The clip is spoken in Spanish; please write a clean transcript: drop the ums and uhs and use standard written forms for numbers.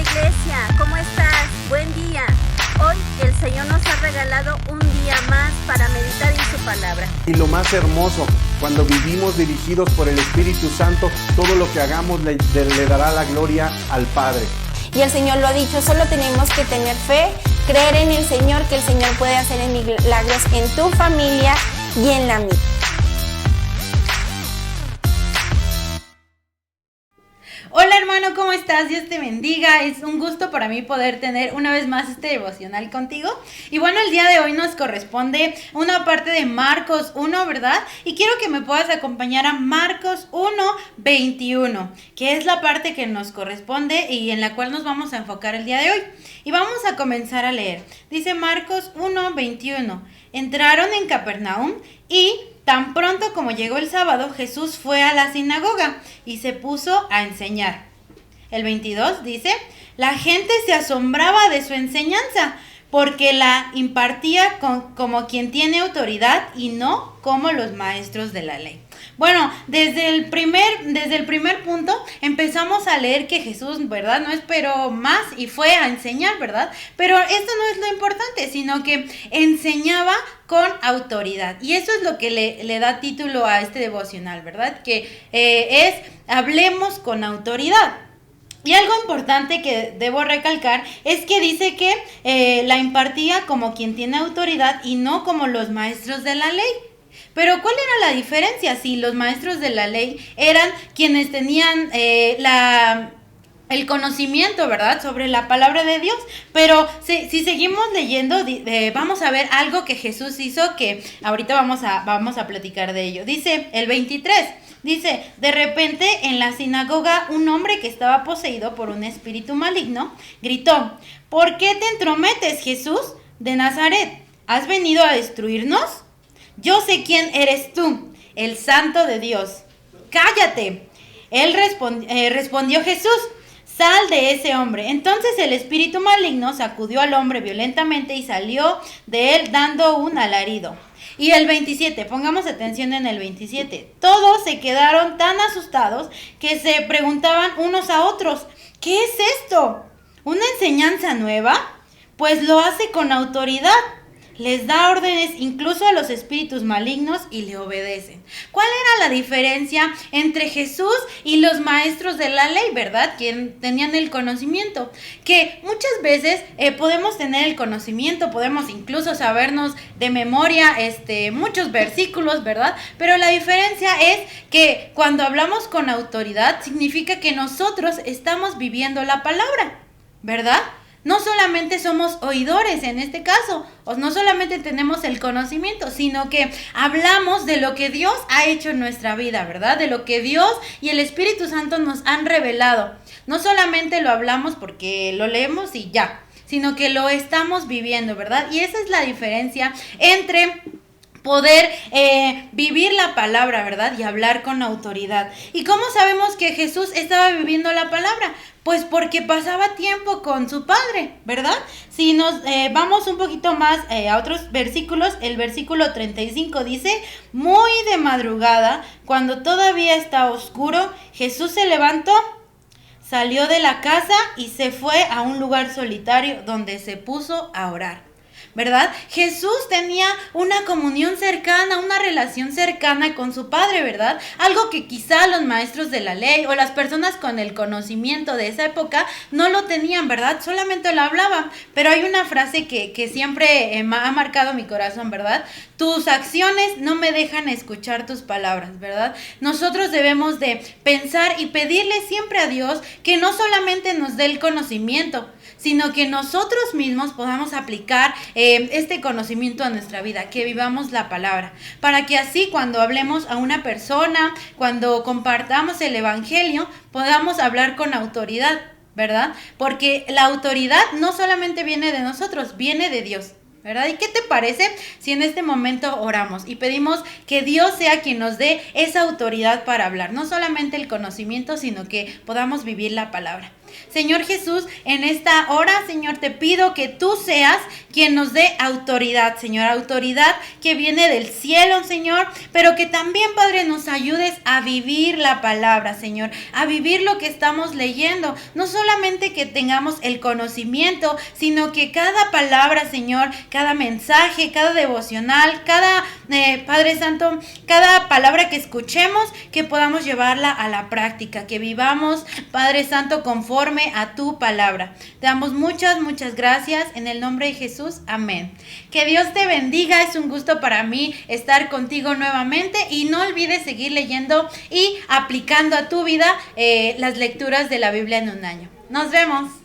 Iglesia, ¿cómo estás? Buen día. Hoy el Señor nos ha regalado un día más para meditar en su palabra. Y lo más hermoso, cuando vivimos dirigidos por el Espíritu Santo, todo lo que hagamos le dará la gloria al Padre. Y el Señor lo ha dicho, solo tenemos que tener fe, creer en el Señor, que el Señor puede hacer milagros en tu familia y en la mía. Hola hermano, ¿cómo estás? Dios te bendiga. Es un gusto para mí poder tener una vez más este devocional contigo. Y bueno, el día de hoy nos corresponde una parte de Marcos 1, ¿verdad? Y quiero que me puedas acompañar a Marcos 1:21, que es la parte que nos corresponde y en la cual nos vamos a enfocar el día de hoy. Y vamos a comenzar a leer. Dice Marcos 1:21. Entraron en Capernaum y tan pronto como llegó el sábado, Jesús fue a la sinagoga y se puso a enseñar. El 22 dice, la gente se asombraba de su enseñanza, porque la impartía como quien tiene autoridad y no como los maestros de la ley. Bueno, desde el primer punto empezamos a leer que Jesús, ¿verdad? No esperó más y fue a enseñar, ¿verdad? Pero esto no es lo importante, sino que enseñaba con autoridad. Y eso es lo que le da título a este devocional, ¿verdad? Que es Hablemos con autoridad. Y algo importante que debo recalcar es que dice que la impartía como quien tiene autoridad y no como los maestros de la ley. Pero ¿cuál era la diferencia? Si los maestros de la ley eran quienes tenían el conocimiento, ¿verdad?, sobre la palabra de Dios. Pero si seguimos leyendo, vamos a ver algo que Jesús hizo, que ahorita vamos a platicar de ello. Dice el 23, dice, de repente en la sinagoga un hombre que estaba poseído por un espíritu maligno gritó, ¿por qué te entrometes, Jesús de Nazaret? ¿Has venido a destruirnos? Yo sé quién eres tú, el Santo de Dios. ¡Cállate! Él respondió Jesús, sal de ese hombre. Entonces el espíritu maligno sacudió al hombre violentamente y salió de él dando un alarido. Y el 27, pongamos atención en el 27. Todos se quedaron tan asustados que se preguntaban unos a otros, ¿qué es esto? ¿Una enseñanza nueva? Pues lo hace con autoridad. Les da órdenes incluso a los espíritus malignos y le obedecen. ¿Cuál era la diferencia entre Jesús y los maestros de la ley, verdad? Quien tenían el conocimiento. Que muchas veces podemos tener el conocimiento, podemos incluso sabernos de memoria muchos versículos, ¿verdad? Pero la diferencia es que cuando hablamos con autoridad significa que nosotros estamos viviendo la palabra, ¿verdad? No solamente somos oidores en este caso, o no solamente tenemos el conocimiento, sino que hablamos de lo que Dios ha hecho en nuestra vida, ¿verdad? De lo que Dios y el Espíritu Santo nos han revelado. No solamente lo hablamos porque lo leemos y ya, sino que lo estamos viviendo, ¿verdad? Y esa es la diferencia entre poder vivir la palabra, ¿verdad? Y hablar con autoridad. ¿Y cómo sabemos que Jesús estaba viviendo la palabra? Pues porque pasaba tiempo con su Padre, ¿verdad? Si nos vamos un poquito más a otros versículos, el versículo 35 dice, muy de madrugada, cuando todavía está oscuro, Jesús se levantó, salió de la casa y se fue a un lugar solitario donde se puso a orar, ¿verdad? Jesús tenía una comunión cercana, una relación cercana con su Padre, ¿verdad? Algo que quizá los maestros de la ley o las personas con el conocimiento de esa época no lo tenían, ¿verdad? Solamente lo hablaban. Pero hay una frase que siempre ha marcado mi corazón, ¿verdad? Tus acciones no me dejan escuchar tus palabras, ¿verdad? Nosotros debemos de pensar y pedirle siempre a Dios que no solamente nos dé el conocimiento, sino que nosotros mismos podamos aplicar este conocimiento a nuestra vida, que vivamos la palabra, para que así cuando hablemos a una persona, cuando compartamos el evangelio, podamos hablar con autoridad, ¿verdad? Porque la autoridad no solamente viene de nosotros, viene de Dios, ¿verdad? ¿Y qué te parece si en este momento oramos y pedimos que Dios sea quien nos dé esa autoridad para hablar? No solamente el conocimiento, sino que podamos vivir la palabra. Señor Jesús, en esta hora, Señor, te pido que tú seas quien nos dé autoridad, Señor, autoridad que viene del cielo, Señor, pero que también, Padre, nos ayudes a vivir la palabra, Señor, a vivir lo que estamos leyendo, no solamente que tengamos el conocimiento, sino que cada palabra, Señor, cada mensaje, cada devocional, cada, Padre Santo, cada palabra que escuchemos, que podamos llevarla a la práctica, que vivamos, Padre Santo, conforme a tu palabra. Te damos muchas gracias en el nombre de Jesús. Amén. Que Dios te bendiga. Es un gusto para mí estar contigo nuevamente y no olvides seguir leyendo y aplicando a tu vida las lecturas de la Biblia en un año. Nos vemos.